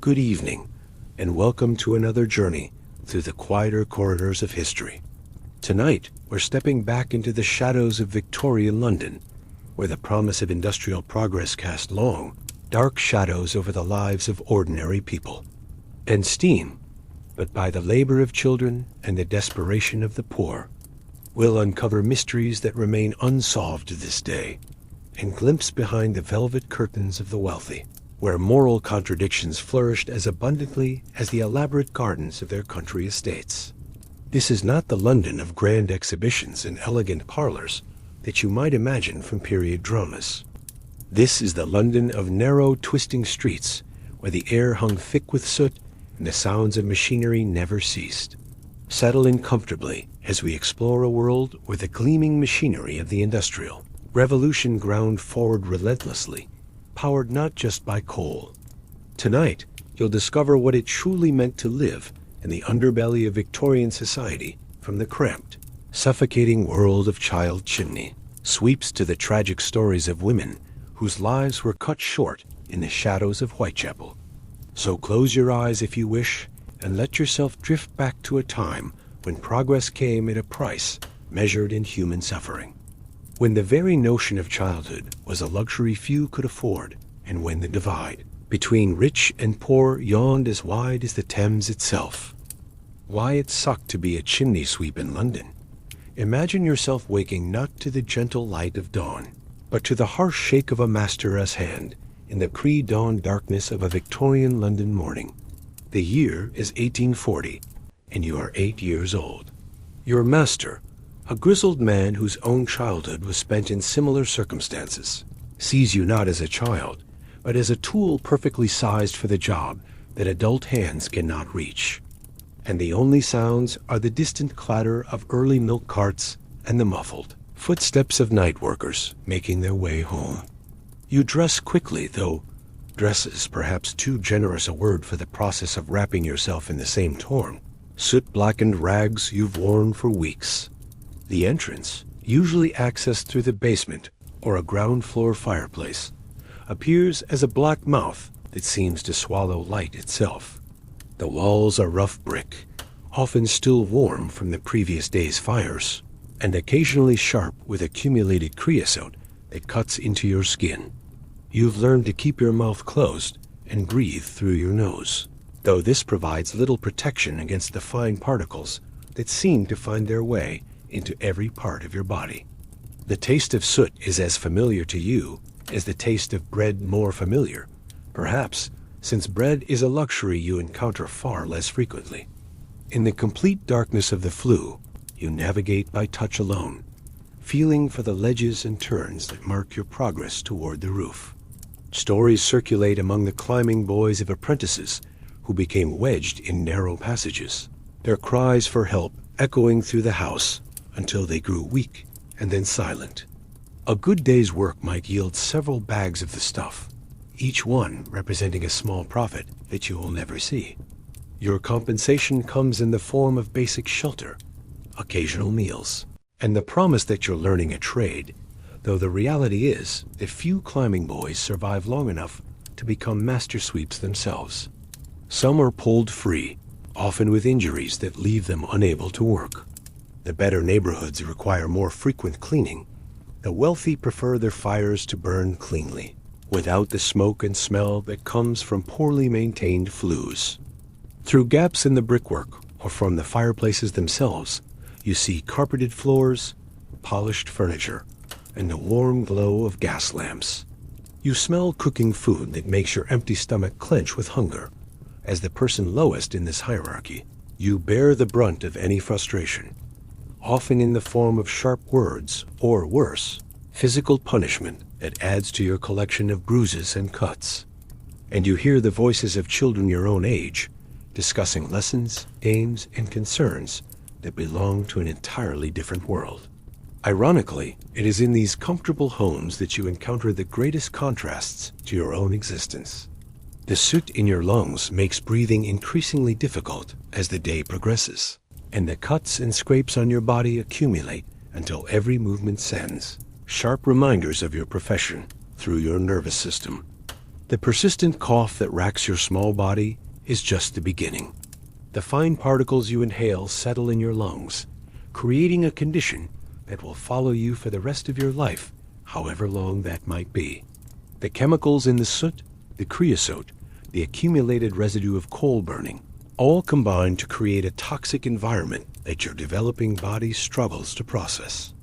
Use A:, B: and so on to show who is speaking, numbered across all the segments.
A: Good evening, and welcome to another journey through the quieter corridors of history. Tonight, we're stepping back into the shadows of Victorian London, where the promise of industrial progress cast long, dark shadows over the lives of ordinary people. And steam, but by the labor of children and the desperation of the poor, we'll uncover mysteries that remain unsolved to this day, and glimpse behind the velvet curtains of the wealthy, where moral contradictions flourished as abundantly as the elaborate gardens of their country estates. This is not the London of grand exhibitions and elegant parlors that you might imagine from period dramas. This is the London of narrow, twisting streets, where the air hung thick with soot and the sounds of machinery never ceased. Settle in comfortably as we explore a world where the gleaming machinery of the industrial revolution ground forward relentlessly, powered not just by coal. Tonight, you'll discover what it truly meant to live in the underbelly of Victorian society, from the cramped, suffocating world of child chimney sweeps to the tragic stories of women whose lives were cut short in the shadows of Whitechapel. So close your eyes if you wish, and let yourself drift back to a time when progress came at a price measured in human suffering, when the very notion of childhood was a luxury few could afford, and when the divide between rich and poor yawned as wide as the Thames itself. Why it sucked to be a chimney sweep in London. Imagine yourself waking not to the gentle light of dawn, but to the harsh shake of a master's hand in the pre-dawn darkness of a Victorian London morning. The year is 1840, and you are 8 years old. Your master, a grizzled man whose own childhood was spent in similar circumstances, sees you not as a child, but as a tool perfectly sized for the job that adult hands cannot reach. And the only sounds are the distant clatter of early milk carts and the muffled footsteps of night workers making their way home. You dress quickly, though dress is perhaps too generous a word for the process of wrapping yourself in the same torn, soot-blackened rags you've worn for weeks. The entrance, usually accessed through the basement or a ground-floor fireplace, appears as a black mouth that seems to swallow light itself. The walls are rough brick, often still warm from the previous day's fires, and occasionally sharp with accumulated creosote that cuts into your skin. You've learned to keep your mouth closed and breathe through your nose, though this provides little protection against the fine particles that seem to find their way into every part of your body. The taste of soot is as familiar to you as the taste of bread more familiar, perhaps since bread is a luxury you encounter far less frequently. In the complete darkness of the flue, you navigate by touch alone, feeling for the ledges and turns that mark your progress toward the roof. Stories circulate among the climbing boys of apprentices who became wedged in narrow passages, their cries for help echoing through the house until they grew weak and then silent. A good day's work might yield several bags of the stuff, each one representing a small profit that you will never see. Your compensation comes in the form of basic shelter, occasional meals, and the promise that you're learning a trade, though the reality is that few climbing boys survive long enough to become master sweeps themselves. Some are pulled free, often with injuries that leave them unable to work. The better neighborhoods require more frequent cleaning. The wealthy prefer their fires to burn cleanly, without the smoke and smell that comes from poorly maintained flues. Through gaps in the brickwork or from the fireplaces themselves, you see carpeted floors, polished furniture, and the warm glow of gas lamps. You smell cooking food that makes your empty stomach clench with hunger. As the person lowest in this hierarchy, you bear the brunt of any frustration, often in the form of sharp words or, worse, physical punishment that adds to your collection of bruises and cuts. And you hear the voices of children your own age discussing lessons, aims, and concerns that belong to an entirely different world. Ironically, it is in these comfortable homes that you encounter the greatest contrasts to your own existence. The soot in your lungs makes breathing increasingly difficult as the day progresses, and the cuts and scrapes on your body accumulate until every movement sends sharp reminders of your profession through your nervous system. The persistent cough that racks your small body is just the beginning. The fine particles you inhale settle in your lungs, creating a condition that will follow you for the rest of your life, however long that might be. The chemicals in the soot, the creosote, the accumulated residue of coal burning, all combine to create a toxic environment that your developing body struggles to process.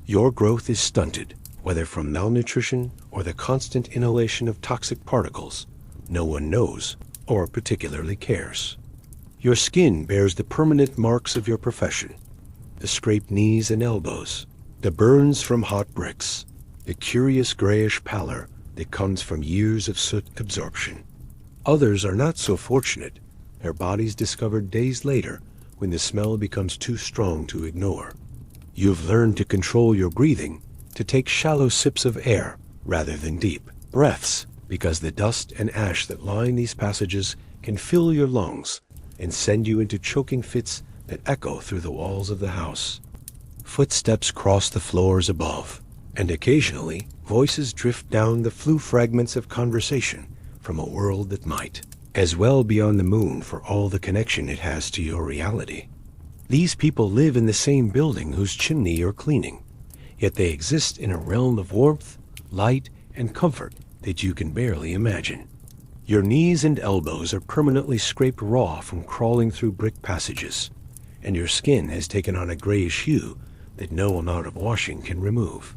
A: Your growth is stunted, whether from malnutrition or the constant inhalation of toxic particles. No one knows or particularly cares. Your skin bears the permanent marks of your profession: the scraped knees and elbows, the burns from hot bricks, the curious grayish pallor that comes from years of soot absorption. Others are not so fortunate, their bodies discovered days later when the smell becomes too strong to ignore. You've learned to control your breathing, to take shallow sips of air rather than deep breaths, because the dust and ash that line these passages can fill your lungs and send you into choking fits that echo through the walls of the house. Footsteps cross the floors above, and occasionally voices drift down the flue fragments of conversation from a world that might as well be on the moon for all the connection it has to your reality. These people live in the same building whose chimney you're cleaning, yet they exist in a realm of warmth, light, and comfort that you can barely imagine. Your knees and elbows are permanently scraped raw from crawling through brick passages, and your skin has taken on a grayish hue that no amount of washing can remove.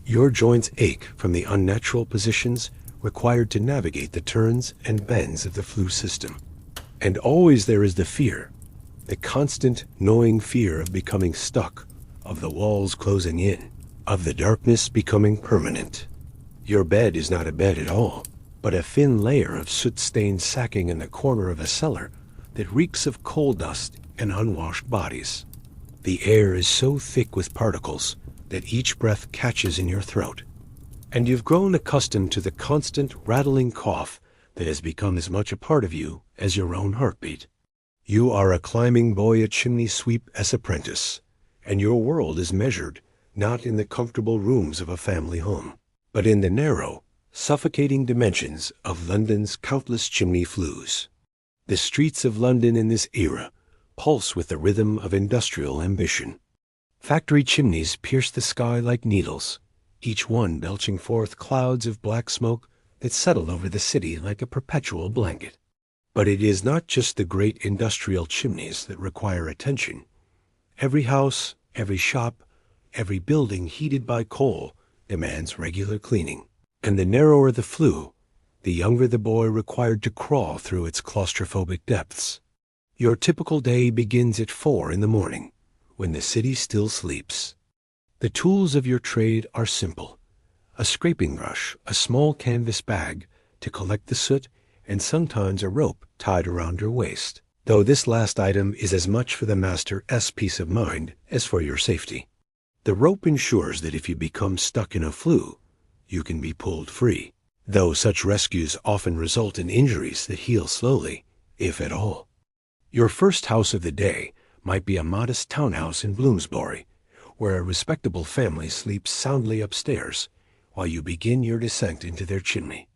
A: Your joints ache from the unnatural positions required to navigate the turns and bends of the flue system. And always there is the fear, the constant, gnawing fear of becoming stuck, of the walls closing in, of the darkness becoming permanent. Your bed is not a bed at all, but a thin layer of soot-stained sacking in the corner of a cellar that reeks of coal dust and unwashed bodies. The air is so thick with particles that each breath catches in your throat, and you've grown accustomed to the constant rattling cough that has become as much a part of you as your own heartbeat. You are a climbing boy at chimney sweep as apprentice, and your world is measured not in the comfortable rooms of a family home, but in the narrow, suffocating dimensions of London's countless chimney flues. The streets of London in this era pulse with the rhythm of industrial ambition. Factory chimneys pierce the sky like needles, each one belching forth clouds of black smoke that settle over the city like a perpetual blanket. But it is not just the great industrial chimneys that require attention. Every house, every shop, every building heated by coal demands regular cleaning. And the narrower the flue, the younger the boy required to crawl through its claustrophobic depths. Your typical day begins at 4 in the morning, when the city still sleeps. The tools of your trade are simple: a scraping brush, a small canvas bag to collect the soot, and sometimes a rope tied around your waist, though this last item is as much for the master's peace of mind as for your safety. The rope ensures that if you become stuck in a flue, you can be pulled free, though such rescues often result in injuries that heal slowly, if at all. Your first house of the day might be a modest townhouse in Bloomsbury, where a respectable family sleeps soundly upstairs while you begin your descent into their chimney.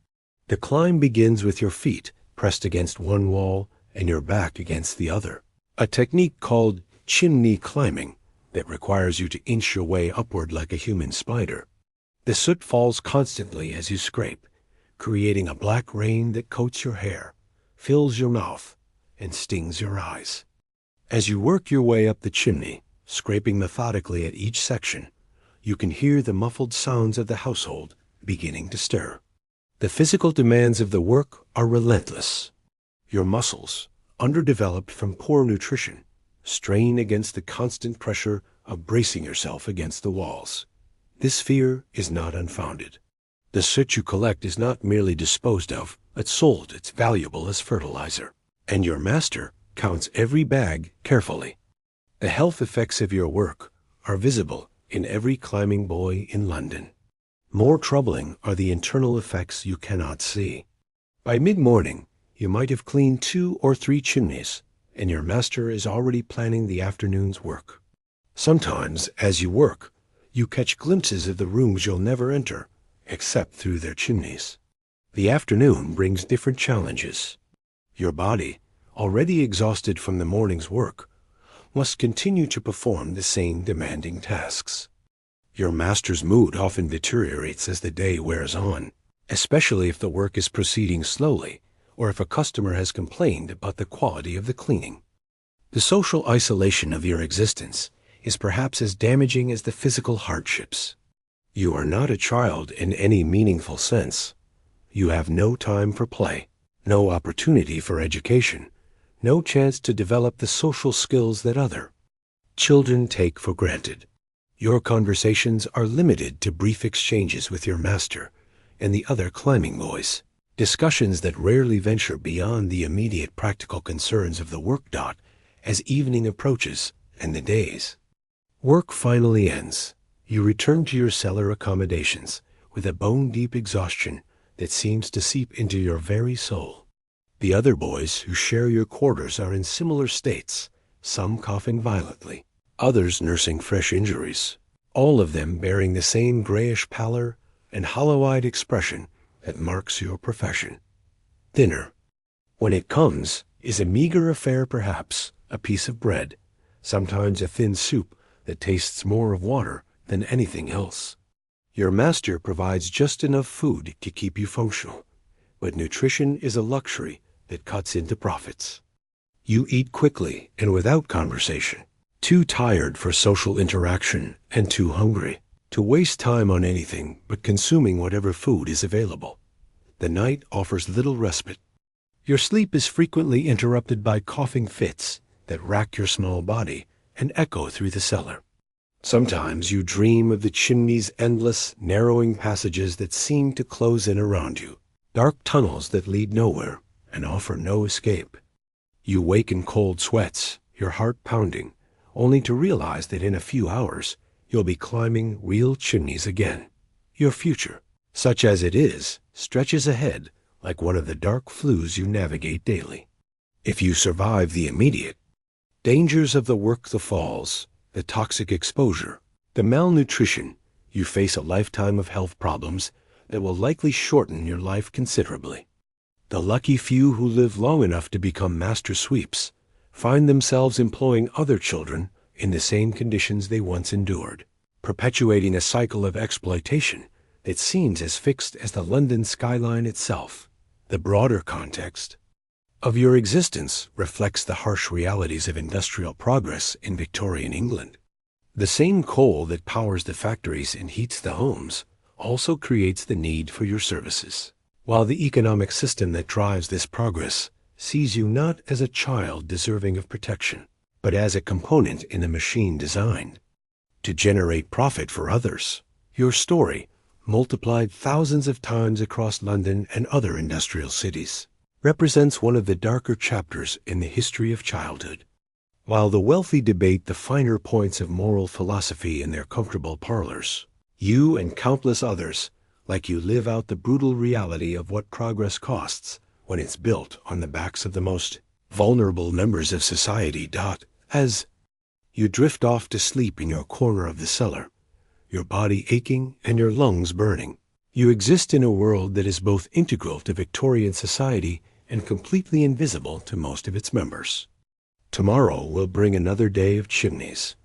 A: The climb begins with your feet pressed against one wall and your back against the other, a technique called chimney climbing that requires you to inch your way upward like a human spider. The soot falls constantly as you scrape, creating a black rain that coats your hair, fills your mouth, and stings your eyes. As you work your way up the chimney, scraping methodically at each section, you can hear the muffled sounds of the household beginning to stir. The physical demands of the work are relentless. Your muscles, underdeveloped from poor nutrition, strain against the constant pressure of bracing yourself against the walls. This fear is not unfounded. The soot you collect is not merely disposed of, but sold. It's valuable as fertilizer, and your master counts every bag carefully. The health effects of your work are visible in every climbing boy in London. More troubling are the internal effects you cannot see. By mid-morning, you might have cleaned 2 or 3 chimneys, and your master is already planning the afternoon's work. Sometimes, as you work, you catch glimpses of the rooms you'll never enter, except through their chimneys. The afternoon brings different challenges. Your body, already exhausted from the morning's work, must continue to perform the same demanding tasks. Your master's mood often deteriorates as the day wears on, especially if the work is proceeding slowly or if a customer has complained about the quality of the cleaning. The social isolation of your existence is perhaps as damaging as the physical hardships. You are not a child in any meaningful sense. You have no time for play, no opportunity for education, no chance to develop the social skills that other children take for granted. Your conversations are limited to brief exchanges with your master and the other climbing boys, discussions that rarely venture beyond the immediate practical concerns of the work dot as evening approaches and the days. Work finally ends. You return to your cellar accommodations with a bone-deep exhaustion that seems to seep into your very soul. The other boys who share your quarters are in similar states, some coughing violently, others nursing fresh injuries, all of them bearing the same grayish pallor and hollow-eyed expression that marks your profession. Dinner, when it comes, is a meager affair perhaps, a piece of bread, sometimes a thin soup that tastes more of water than anything else. Your master provides just enough food to keep you functional, but nutrition is a luxury that cuts into profits. You eat quickly and without conversation, too tired for social interaction and too hungry to waste time on anything but consuming whatever food is available. The night offers little respite. Your sleep is frequently interrupted by coughing fits that rack your small body and echo through the cellar. Sometimes you dream of the chimney's endless, narrowing passages that seem to close in around you, dark tunnels that lead nowhere and offer no escape. You wake in cold sweats, your heart pounding, only to realize that in a few hours you'll be climbing real chimneys again. Your future, such as it is, stretches ahead like one of the dark flues you navigate daily. If you survive the immediate dangers of the work, the falls, the toxic exposure, the malnutrition, you face a lifetime of health problems that will likely shorten your life considerably. The lucky few who live long enough to become master sweeps find themselves employing other children in the same conditions they once endured, perpetuating a cycle of exploitation that seems as fixed as the London skyline itself. The broader context of your existence reflects the harsh realities of industrial progress in Victorian England. The same coal that powers the factories and heats the homes also creates the need for your services, while the economic system that drives this progress sees you not as a child deserving of protection, but as a component in a machine designed to generate profit for others. Your story, multiplied thousands of times across London and other industrial cities, represents one of the darker chapters in the history of childhood. While the wealthy debate the finer points of moral philosophy in their comfortable parlors, you and countless others like you live out the brutal reality of what progress costs when it's built on the backs of the most vulnerable members of society. As you drift off to sleep in your corner of the cellar, your body aching and your lungs burning, you exist in a world that is both integral to Victorian society and completely invisible to most of its members. Tomorrow will bring another day of chimneys,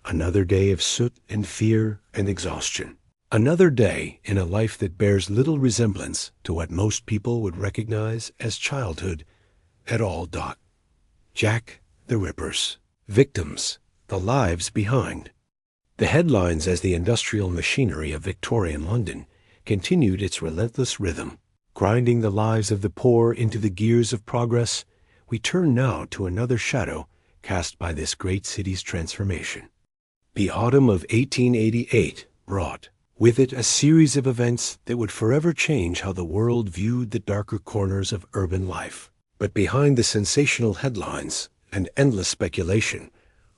A: another day of soot and fear and exhaustion, another day in a life that bears little resemblance to what most people would recognize as childhood at all. Jack the Rippers, victims, the lives behind. The headlines as the industrial machinery of Victorian London continued its relentless rhythm, grinding the lives of the poor into the gears of progress. We turn now to another shadow cast by this great city's transformation. The autumn of 1888 brought with it a series of events that would forever change how the world viewed the darker corners of urban life. But behind the sensational headlines and endless speculation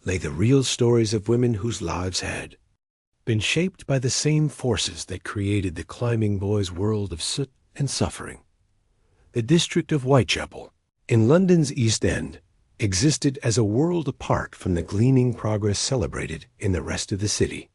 A: lay the real stories of women whose lives had been shaped by the same forces that created the climbing boys' world of soot and suffering. The district of Whitechapel, in London's East End, existed as a world apart from the gleaming progress celebrated in the rest of the city.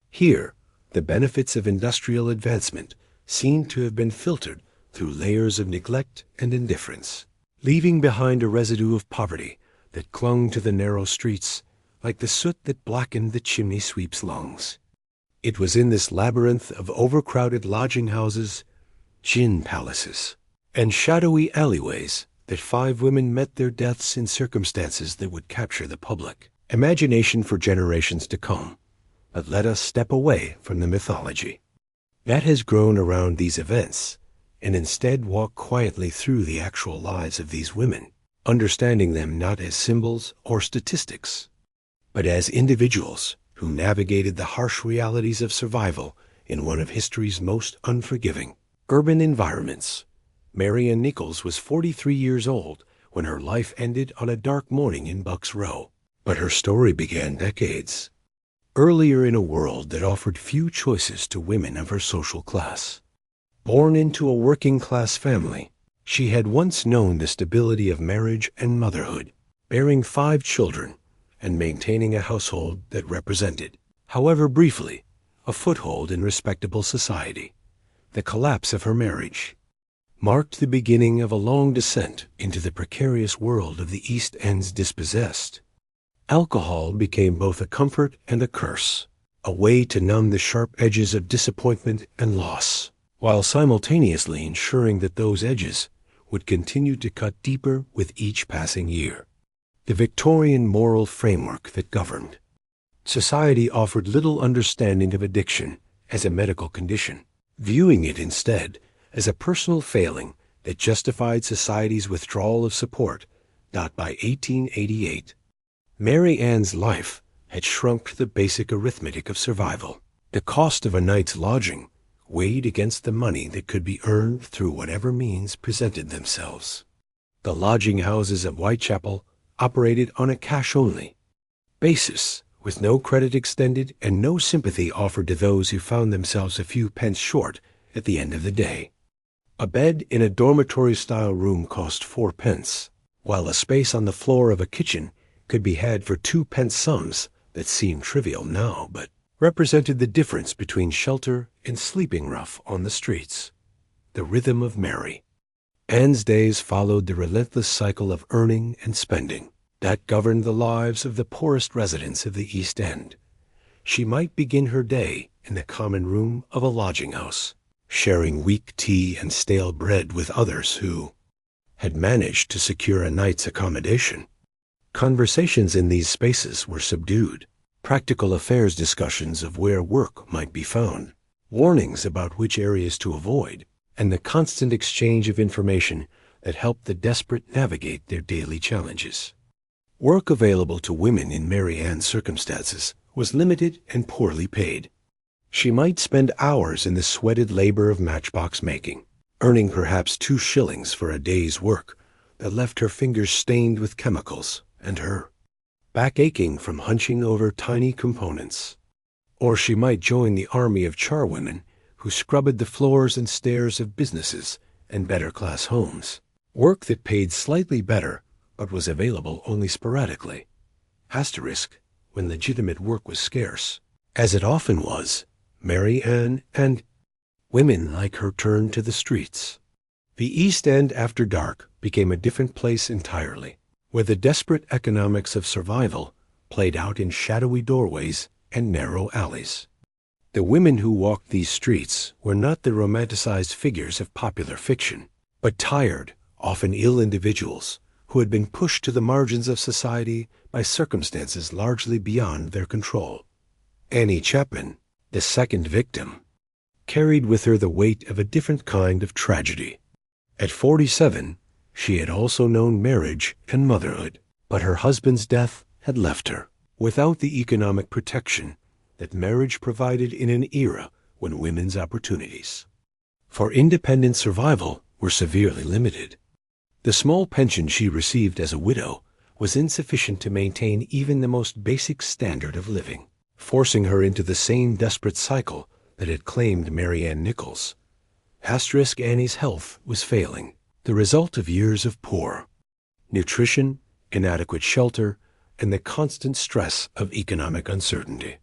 A: Here, the benefits of industrial advancement seemed to have been filtered through layers of neglect and indifference, leaving behind a residue of poverty that clung to the narrow streets like the soot that blackened the chimney sweep's lungs. It was in this labyrinth of overcrowded lodging houses, gin palaces, and shadowy alleyways that 5 women met their deaths in circumstances that would capture the public imagination for generations to come. But let us step away from the mythology that has grown around these events and instead walk quietly through the actual lives of these women, understanding them not as symbols or statistics, but as individuals who navigated the harsh realities of survival in one of history's most unforgiving urban environments. Mary Ann Nichols was 43 years old when her life ended on a dark morning in Bucks Row, but her story began decades earlier in a world that offered few choices to women of her social class. Born into a working-class family, she had once known the stability of marriage and motherhood, bearing 5 children and maintaining a household that represented, however briefly, a foothold in respectable society. The collapse of her marriage marked the beginning of a long descent into the precarious world of the East End's dispossessed. Alcohol became both a comfort and a curse, a way to numb the sharp edges of disappointment and loss, while simultaneously ensuring that those edges would continue to cut deeper with each passing year. The Victorian moral framework that governed society offered little understanding of addiction as a medical condition, viewing it instead as a personal failing that justified society's withdrawal of support. By 1888, Mary Ann's life had shrunk to the basic arithmetic of survival. The cost of a night's lodging weighed against the money that could be earned through whatever means presented themselves. The lodging houses of Whitechapel operated on a cash-only basis, with no credit extended and no sympathy offered to those who found themselves a few pence short at the end of the day. A bed in a dormitory-style room cost 4 pence, while a space on the floor of a kitchen could be had for 2 pence, sums that seem trivial now but represented the difference between shelter and sleeping rough on the streets. The rhythm of Mary Ann's days followed the relentless cycle of earning and spending that governed the lives of the poorest residents of the East End. She might begin her day in the common room of a lodging house, sharing weak tea and stale bread with others who had managed to secure a night's accommodation. Conversations in these spaces were subdued, practical affairs discussions of where work might be found, warnings about which areas to avoid, and the constant exchange of information that helped the desperate navigate their daily challenges. Work available to women in Mary Ann's circumstances was limited and poorly paid. She might spend hours in the sweated labor of matchbox making, earning perhaps 2 shillings for a day's work that left her fingers stained with chemicals and her back aching from hunching over tiny components. Or she might join the army of charwomen who scrubbed the floors and stairs of businesses and better-class homes, work that paid slightly better but was available only sporadically, when legitimate work was scarce, as it often was. Mary Ann and women like her turned to the streets. The East End after dark became a different place entirely, where the desperate economics of survival played out in shadowy doorways and narrow alleys. The women who walked these streets were not the romanticized figures of popular fiction, but tired, often ill individuals who had been pushed to the margins of society by circumstances largely beyond their control. Annie Chapman, the second victim, carried with her the weight of a different kind of tragedy. At 47, she had also known marriage and motherhood, but her husband's death had left her without the economic protection that marriage provided in an era when women's opportunities for independent survival were severely limited. The small pension she received as a widow was insufficient to maintain even the most basic standard of living, forcing her into the same desperate cycle that had claimed Mary Ann Nichols. Annie's health was failing, the result of years of poor nutrition, inadequate shelter, and the constant stress of economic uncertainty.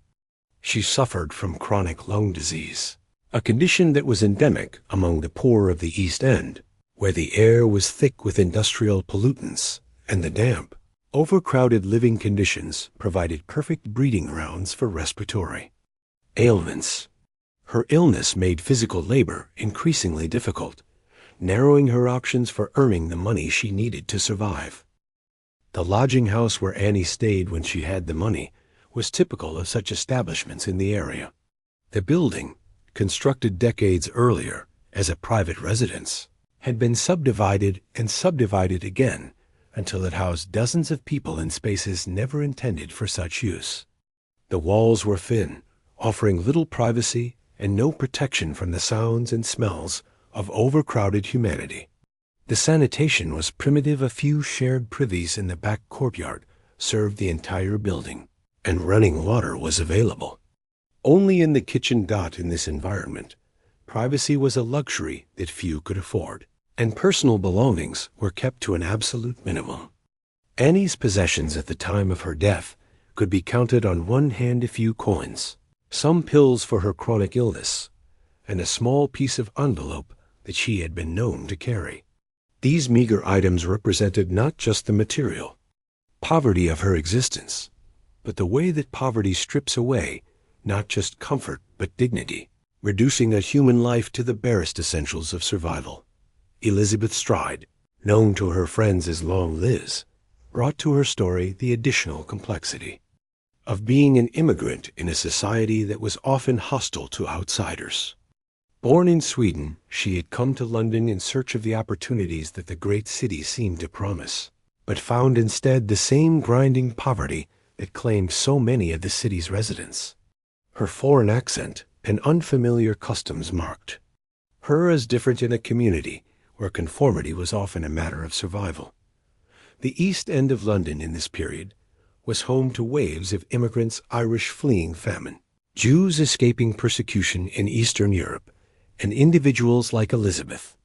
A: She suffered from chronic lung disease, a condition that was endemic among the poor of the East End, where the air was thick with industrial pollutants and the damp, overcrowded living conditions provided perfect breeding grounds for respiratory ailments. Her illness made physical labor increasingly difficult, narrowing her options for earning the money she needed to survive. The lodging house where Annie stayed when she had the money was typical of such establishments in the area. The building, constructed decades earlier as a private residence, had been subdivided and subdivided again until it housed dozens of people in spaces never intended for such use. The walls were thin, offering little privacy and no protection from the sounds and smells of overcrowded humanity. The sanitation was primitive. A few shared privies in the back courtyard served the entire building, and running water was available. Only in the kitchen in this environment, privacy was a luxury that few could afford, and personal belongings were kept to an absolute minimum. Annie's possessions at the time of her death could be counted on one hand: a few coins, some pills for her chronic illness, and a small piece of envelope that she had been known to carry. These meager items represented not just the material poverty of her existence, but the way that poverty strips away not just comfort but dignity, reducing a human life to the barest essentials of survival. Elizabeth Stride, known to her friends as Long Liz, brought to her story the additional complexity of being an immigrant in a society that was often hostile to outsiders. Born in Sweden, she had come to London in search of the opportunities that the great city seemed to promise, but found instead the same grinding poverty that claimed so many of the city's residents. Her foreign accent and unfamiliar customs marked her as different in a community where conformity was often a matter of survival. The East End of London in this period was home to waves of immigrants, Irish fleeing famine, Jews escaping persecution in Eastern Europe, and individuals like Elizabeth,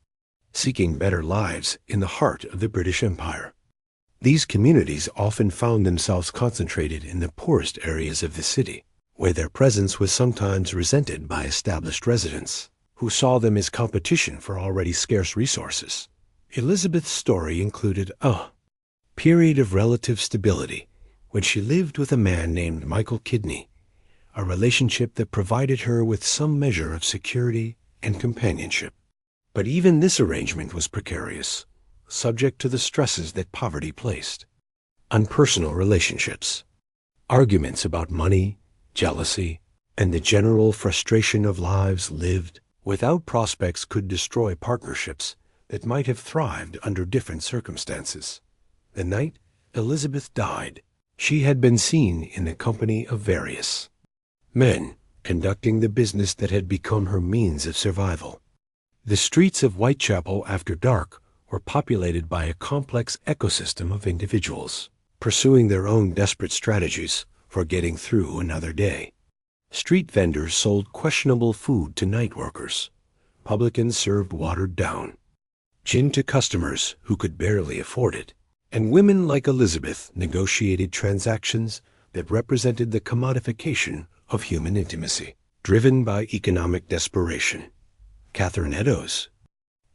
A: seeking better lives in the heart of the British Empire. These communities often found themselves concentrated in the poorest areas of the city, where their presence was sometimes resented by established residents, who saw them as competition for already scarce resources. Elizabeth's story included a period of relative stability when she lived with a man named Michael Kidney, a relationship that provided her with some measure of security and companionship. But even this arrangement was precarious, subject to the stresses that poverty placed on personal relationships. Arguments about money, jealousy, and the general frustration of lives lived without prospects could destroy partnerships that might have thrived under different circumstances. The night Elizabeth died, she had been seen in the company of various men conducting the business that had become her means of survival. The streets of Whitechapel after dark were populated by a complex ecosystem of individuals, pursuing their own desperate strategies for getting through another day. Street vendors sold questionable food to night workers. Publicans served watered down gin to customers who could barely afford it. And women like Elizabeth negotiated transactions that represented the commodification of human intimacy, driven by economic desperation. Catherine Eddowes,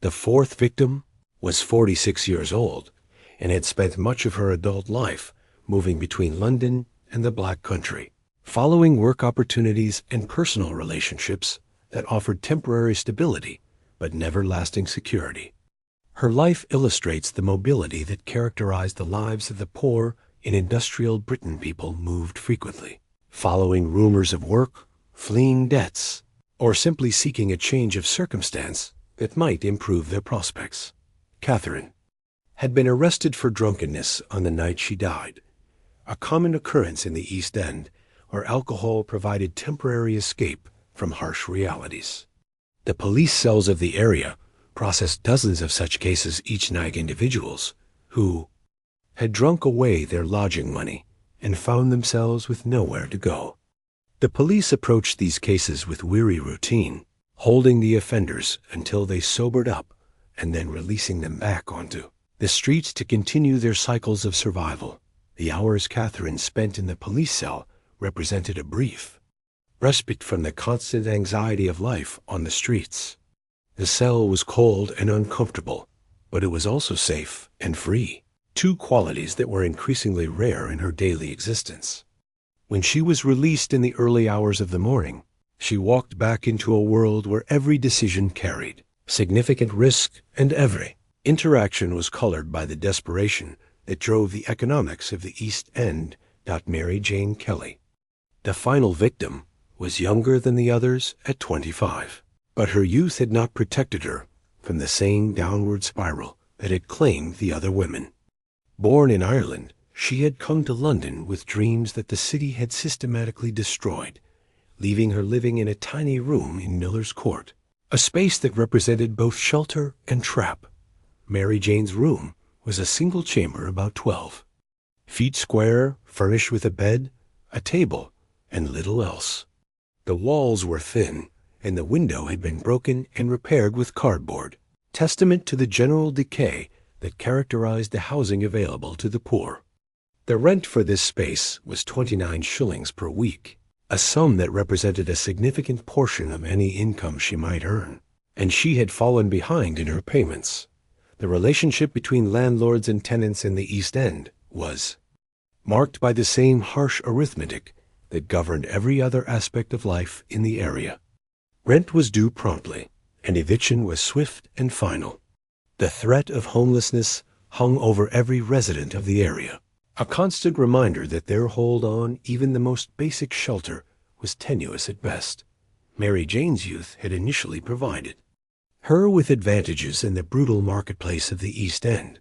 A: the fourth victim, was 46 years old and had spent much of her adult life moving between London and the Black Country, following work opportunities and personal relationships that offered temporary stability but never lasting security. Her life illustrates the mobility that characterized the lives of the poor in industrial Britain. People moved frequently, following rumors of work, fleeing debts, or simply seeking a change of circumstance that might improve their prospects. Catherine had been arrested for drunkenness on the night she died, a common occurrence in the East End, where alcohol provided temporary escape from harsh realities. The police cells of the area processed dozens of such cases each night. Individuals who had drunk away their lodging money and found themselves with nowhere to go. The police approached these cases with weary routine, holding the offenders until they sobered up and then releasing them back onto the streets to continue their cycles of survival. The hours Catherine spent in the police cell represented a brief respite from the constant anxiety of life on the streets. The cell was cold and uncomfortable, but it was also safe and free, two qualities that were increasingly rare in her daily existence. When she was released in the early hours of the morning, she walked back into a world where every decision carried significant risk, and every interaction was colored by the desperation that drove the economics of the East End. Mary Jane Kelly. The final victim was younger than the others at 25, but her youth had not protected her from the same downward spiral that had claimed the other women. Born in Ireland, she had come to London with dreams that the city had systematically destroyed, leaving her living in a tiny room in Miller's Court, a space that represented both shelter and trap. Mary Jane's room was a single chamber about 12 feet square, furnished with a bed, a table, and little else. The walls were thin, and the window had been broken and repaired with cardboard, testament to the general decay that characterized the housing available to the poor. The rent for this space was 29 shillings per week, a sum that represented a significant portion of any income she might earn, and she had fallen behind in her payments. The relationship between landlords and tenants in the East End was marked by the same harsh arithmetic that governed every other aspect of life in the area. Rent was due promptly, and eviction was swift and final. The threat of homelessness hung over every resident of the area, a constant reminder that their hold on even the most basic shelter was tenuous at best. Mary Jane's youth had initially provided her with advantages in the brutal marketplace of the East End,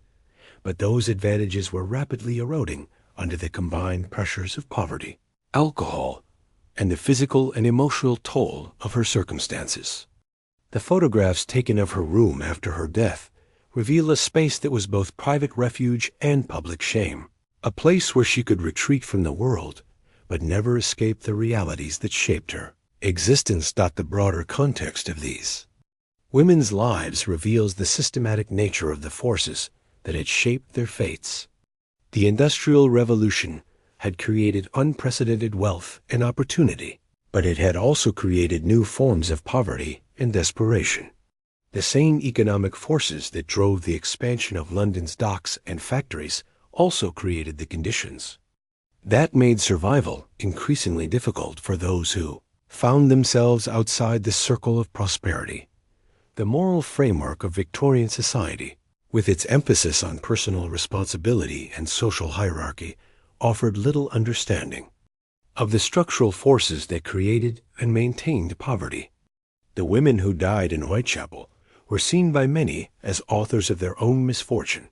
A: but those advantages were rapidly eroding under the combined pressures of poverty, alcohol, and the physical and emotional toll of her circumstances. The photographs taken of her room after her death reveal a space that was both private refuge and public shame, a place where she could retreat from the world, but never escape the realities that shaped her existence. The broader context of these women's lives reveals the systematic nature of the forces that had shaped their fates. The Industrial Revolution had created unprecedented wealth and opportunity, but it had also created new forms of poverty and desperation. The same economic forces that drove the expansion of London's docks and factories also created the conditions that made survival increasingly difficult for those who found themselves outside the circle of prosperity. The moral framework of Victorian society, with its emphasis on personal responsibility and social hierarchy, offered little understanding of the structural forces that created and maintained poverty. The women who died in Whitechapel were seen by many as authors of their own misfortune,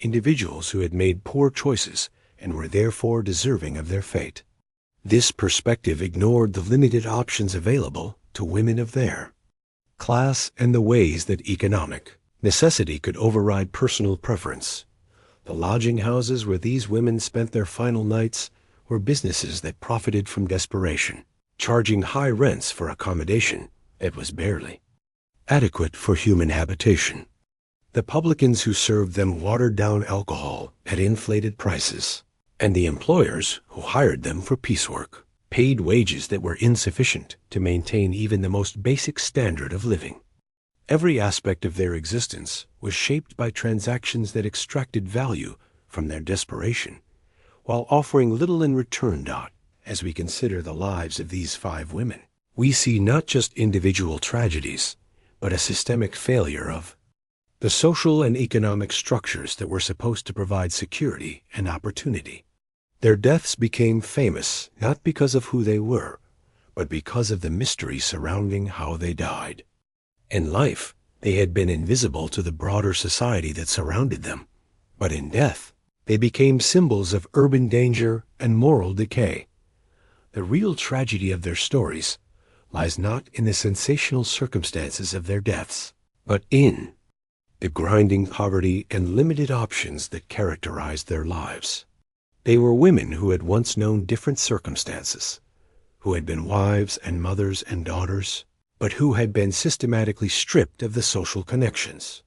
A: individuals who had made poor choices and were therefore deserving of their fate. This perspective ignored the limited options available to women of their class and the ways that economic necessity could override personal preference. The lodging houses where these women spent their final nights were businesses that profited from desperation, charging high rents for accommodation that was barely adequate for human habitation. The publicans who served them watered down alcohol at inflated prices, and the employers who hired them for piecework paid wages that were insufficient to maintain even the most basic standard of living. Every aspect of their existence was shaped by transactions that extracted value from their desperation, while offering little in return. As we consider the lives of these 5 women, we see not just individual tragedies, but a systemic failure of the social and economic structures that were supposed to provide security and opportunity. Their deaths became famous not because of who they were, but because of the mystery surrounding how they died. In life, they had been invisible to the broader society that surrounded them, but in death, they became symbols of urban danger and moral decay. The real tragedy of their stories lies not in the sensational circumstances of their deaths, but in the grinding poverty and limited options that characterized their lives. They were women who had once known different circumstances, who had been wives and mothers and daughters, but who had been systematically stripped of the social connections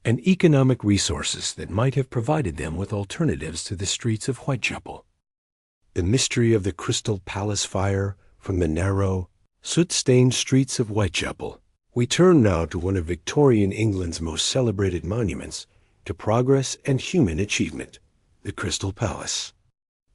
A: and economic resources that might have provided them with alternatives to the streets of Whitechapel. The mystery of the Crystal Palace fire from the narrow, soot-stained streets of Whitechapel, we turn now to one of Victorian England's most celebrated monuments to progress and human achievement, the Crystal Palace.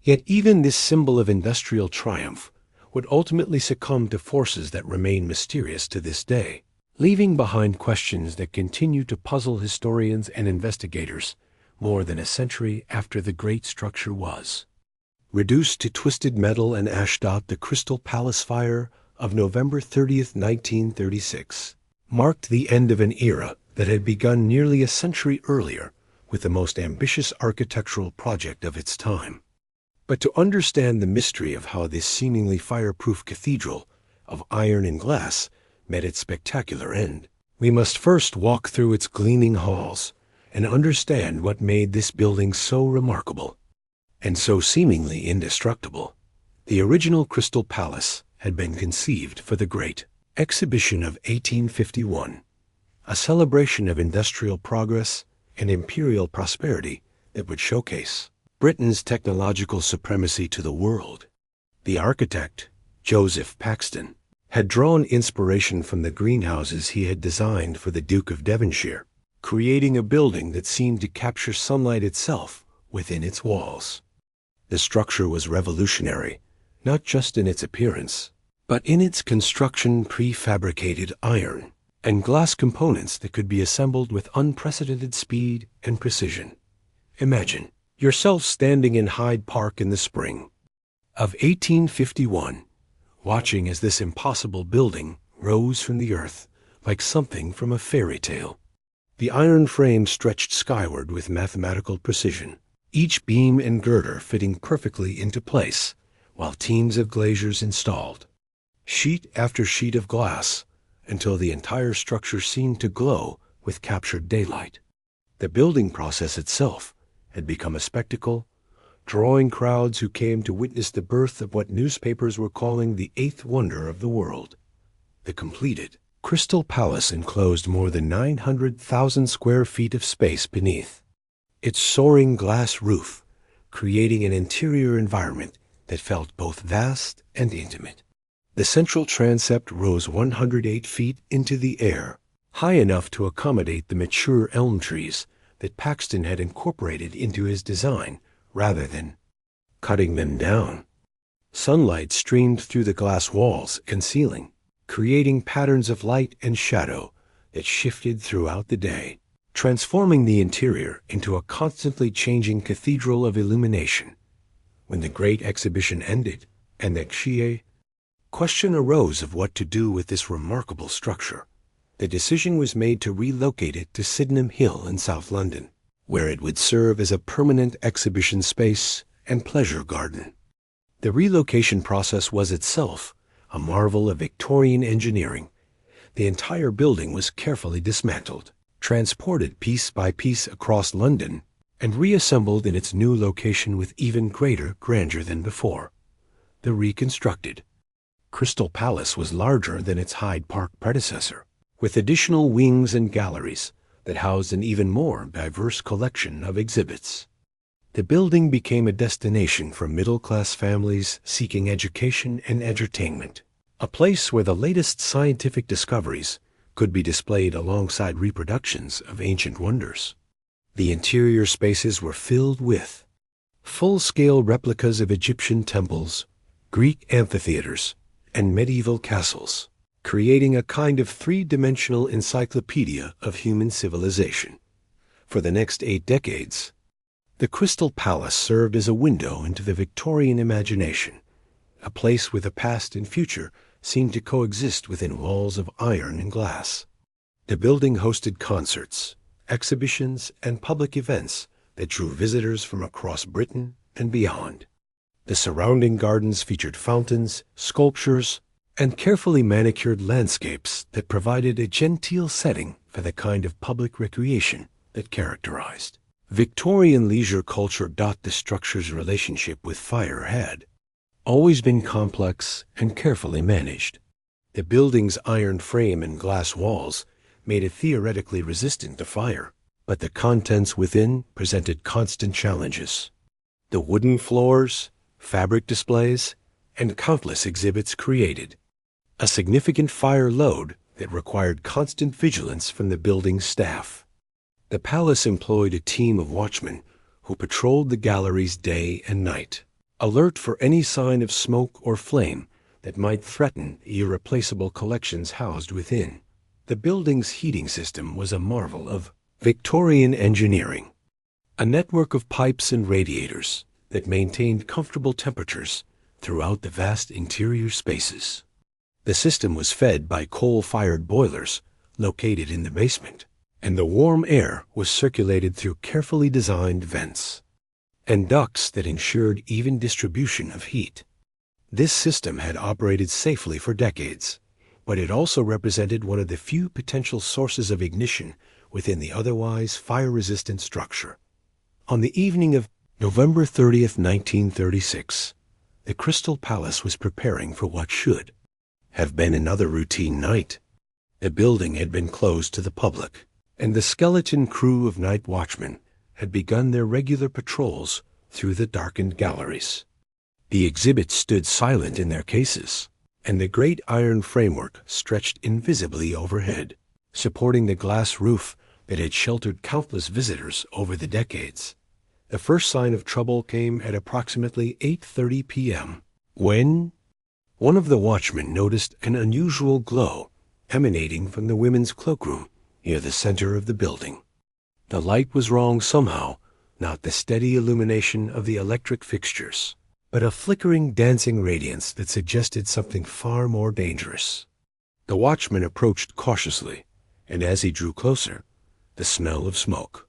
A: Yet even this symbol of industrial triumph would ultimately succumb to forces that remain mysterious to this day, leaving behind questions that continue to puzzle historians and investigators more than a century after the great structure was. Reduced to twisted metal and ashdot, the Crystal Palace fire of November 30th, 1936, marked the end of an era that had begun nearly a century earlier with the most ambitious architectural project of its time. But to understand the mystery of how this seemingly fireproof cathedral of iron and glass met its spectacular end, we must first walk through its gleaming halls and understand what made this building so remarkable and so seemingly indestructible. The original Crystal Palace had been conceived for the Great Exhibition of 1851, a celebration of industrial progress and imperial prosperity that would showcase Britain's technological supremacy to the world. The architect, Joseph Paxton, had drawn inspiration from the greenhouses he had designed for the Duke of Devonshire, creating a building that seemed to capture sunlight itself within its walls. The structure was revolutionary, not just in its appearance, but in its construction. Prefabricated iron and glass components that could be assembled with unprecedented speed and precision. Imagine yourself standing in Hyde Park in the spring of 1851, watching as this impossible building rose from the earth like something from a fairy tale. The iron frame stretched skyward with mathematical precision, each beam and girder fitting perfectly into place, while teams of glaziers installed sheet after sheet of glass until the entire structure seemed to glow with captured daylight. The building process itself had become a spectacle, drawing crowds who came to witness the birth of what newspapers were calling the eighth wonder of the world. The completed Crystal Palace enclosed more than 900,000 square feet of space beneath its soaring glass roof, creating an interior environment that felt both vast and intimate. The central transept rose 108 feet into the air, high enough to accommodate the mature elm trees that Paxton had incorporated into his design rather than cutting them down. Sunlight streamed through the glass walls and ceiling, creating patterns of light and shadow that shifted throughout the day, transforming the interior into a constantly changing cathedral of illumination. When the great exhibition ended and the question arose of what to do with this remarkable structure, the decision was made to relocate it to Sydenham Hill in South London, where it would serve as a permanent exhibition space and pleasure garden. The relocation process was itself a marvel of Victorian engineering. The entire building was carefully dismantled, transported piece by piece across London, and reassembled in its new location with even greater grandeur than before. The reconstructed Crystal Palace was larger than its Hyde Park predecessor, with additional wings and galleries that housed an even more diverse collection of exhibits. The building became a destination for middle-class families seeking education and entertainment, a place where the latest scientific discoveries could be displayed alongside reproductions of ancient wonders. The interior spaces were filled with full-scale replicas of Egyptian temples, Greek amphitheaters, and medieval castles, creating a kind of three-dimensional encyclopedia of human civilization. For the next 8 decades, the Crystal Palace served as a window into the Victorian imagination, a place where the past and future seemed to coexist within walls of iron and glass. The building hosted concerts, exhibitions, and public events that drew visitors from across Britain and beyond. The surrounding gardens featured fountains, sculptures, and carefully manicured landscapes that provided a genteel setting for the kind of public recreation that characterized Victorian leisure culture. The structure's relationship with fire had always been complex and carefully managed. The building's iron frame and glass walls made it theoretically resistant to fire, but the contents within presented constant challenges. The wooden floors, fabric displays, and countless exhibits created. A significant fire load that required constant vigilance from the building's staff. The palace employed a team of watchmen who patrolled the galleries day and night, alert for any sign of smoke or flame that might threaten the irreplaceable collections housed within. The building's heating system was a marvel of Victorian engineering, a network of pipes and radiators that maintained comfortable temperatures throughout the vast interior spaces. The system was fed by coal-fired boilers located in the basement, and the warm air was circulated through carefully designed vents and ducts that ensured even distribution of heat. This system had operated safely for decades, but it also represented one of the few potential sources of ignition within the otherwise fire-resistant structure. On the evening of November 30th, 1936, the Crystal Palace was preparing for what should have been another routine night. The building had been closed to the public, and the skeleton crew of night watchmen had begun their regular patrols through the darkened galleries. The exhibits stood silent in their cases, and the great iron framework stretched invisibly overhead, supporting the glass roof that had sheltered countless visitors over the decades. The first sign of trouble came at approximately 8:30 p.m., when one of the watchmen noticed an unusual glow emanating from the women's cloakroom near the center of the building. The light was wrong somehow, not the steady illumination of the electric fixtures, but a flickering, dancing radiance that suggested something far more dangerous. The watchman approached cautiously, and as he drew closer, the smell of smoke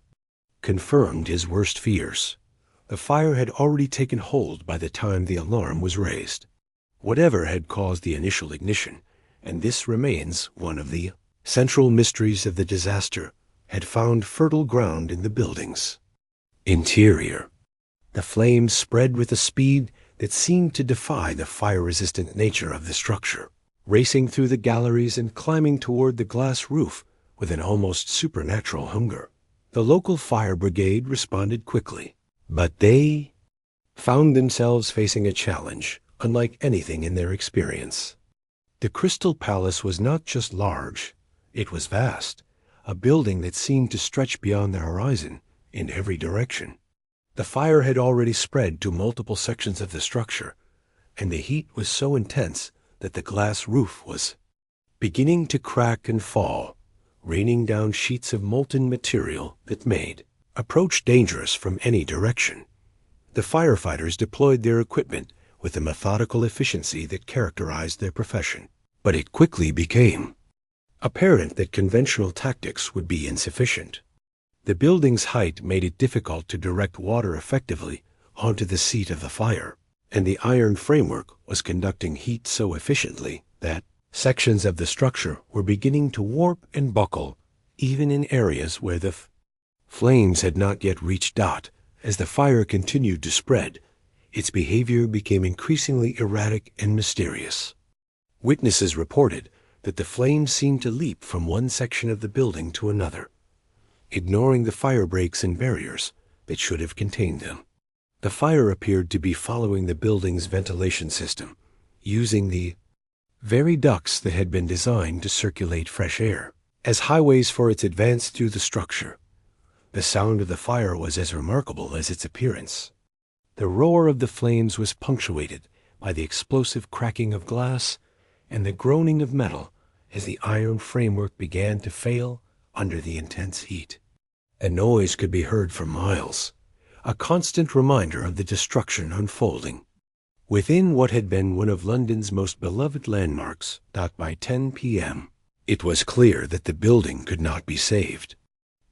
A: confirmed his worst fears. The fire had already taken hold by the time the alarm was raised. Whatever had caused the initial ignition, and this remains one of the central mysteries of the disaster, had found fertile ground in the building's interior. The flames spread with a speed that seemed to defy the fire-resistant nature of the structure, racing through the galleries and climbing toward the glass roof with an almost supernatural hunger. The local fire brigade responded quickly, but they found themselves facing a challenge unlike anything in their experience. The Crystal Palace was not just large, it was vast, a building that seemed to stretch beyond the horizon in every direction. The fire had already spread to multiple sections of the structure, and the heat was so intense that the glass roof was beginning to crack and fall, raining down sheets of molten material that made approach dangerous from any direction. The firefighters deployed their equipment with the methodical efficiency that characterized their profession, but it quickly became apparent that conventional tactics would be insufficient. The building's height made it difficult to direct water effectively onto the seat of the fire, and the iron framework was conducting heat so efficiently that sections of the structure were beginning to warp and buckle, even in areas where the flames had not yet reached dot. As the fire continued to spread, its behavior became increasingly erratic and mysterious. Witnesses reported that the flames seemed to leap from one section of the building to another, ignoring the fire breaks and barriers that should have contained them. The fire appeared to be following the building's ventilation system, using the very ducts that had been designed to circulate fresh air as highways for its advance through the structure. The sound of the fire was as remarkable as its appearance. The roar of the flames was punctuated by the explosive cracking of glass and the groaning of metal as the iron framework began to fail under the intense heat. A noise could be heard for miles, a constant reminder of the destruction unfolding. Within what had been one of London's most beloved landmarks, by 10 p.m., it was clear that the building could not be saved.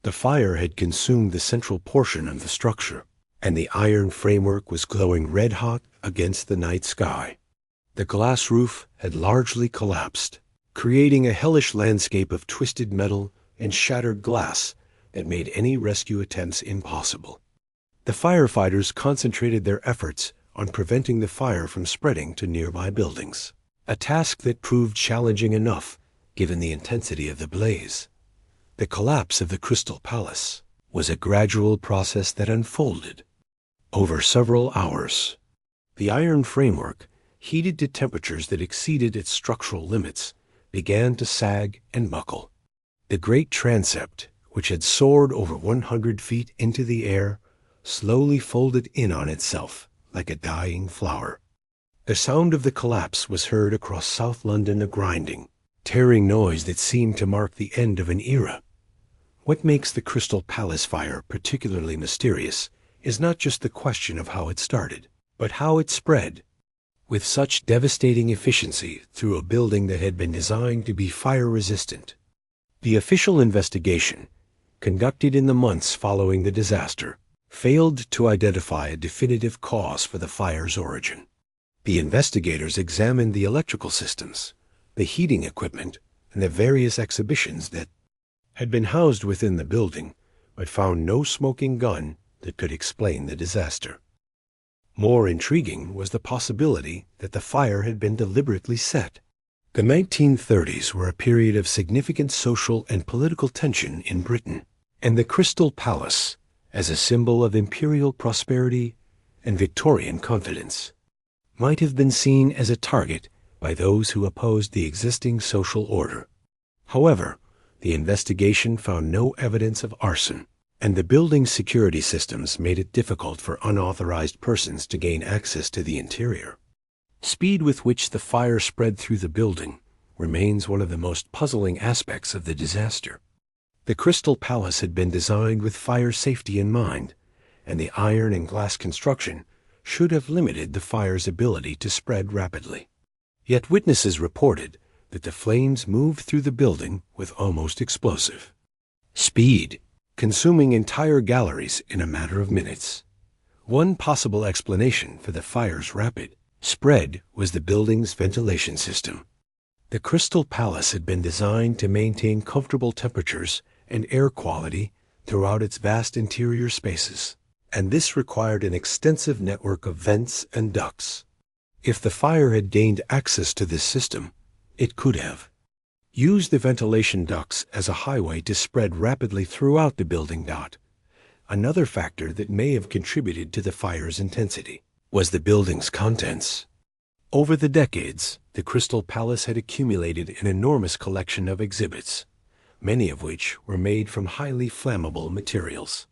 A: The fire had consumed the central portion of the structure, and the iron framework was glowing red-hot against the night sky. The glass roof had largely collapsed, creating a hellish landscape of twisted metal and shattered glass that made any rescue attempts impossible. The firefighters concentrated their efforts on preventing the fire from spreading to nearby buildings, a task that proved challenging enough given the intensity of the blaze. The collapse of the Crystal Palace was a gradual process that unfolded over several hours. The iron framework heated to temperatures that exceeded its structural limits, began to sag and buckle. The great transept, which had soared over 100 feet into the air, slowly folded in on itself like a dying flower. The sound of the collapse was heard across South London, a grinding, tearing noise that seemed to mark the end of an era. What makes the Crystal Palace fire particularly mysterious is not just the question of how it started, but how it spread with such devastating efficiency through a building that had been designed to be fire-resistant. The official investigation, conducted in the months following the disaster, failed to identify a definitive cause for the fire's origin. The investigators examined the electrical systems, the heating equipment, and the various exhibitions that had been housed within the building, but found no smoking gun that could explain the disaster. More intriguing was the possibility that the fire had been deliberately set. The 1930s were a period of significant social and political tension in Britain, and the Crystal Palace, as a symbol of imperial prosperity and Victorian confidence, might have been seen as a target by those who opposed the existing social order. However, the investigation found no evidence of arson, and the building's security systems made it difficult for unauthorized persons to gain access to the interior. Speed with which the fire spread through the building remains one of the most puzzling aspects of the disaster. The Crystal Palace had been designed with fire safety in mind, and the iron and glass construction should have limited the fire's ability to spread rapidly. Yet witnesses reported that the flames moved through the building with almost explosive speed, consuming entire galleries in a matter of minutes. One possible explanation for the fire's rapid spread was the building's ventilation system. The Crystal Palace had been designed to maintain comfortable temperatures and air quality throughout its vast interior spaces, and this required an extensive network of vents and ducts. If the fire had gained access to this system, it could have used the ventilation ducts as a highway to spread rapidly throughout the building. Another factor that may have contributed to the fire's intensity was the building's contents. Over the decades, the Crystal Palace had accumulated an enormous collection of exhibits, many of which were made from highly flammable materials.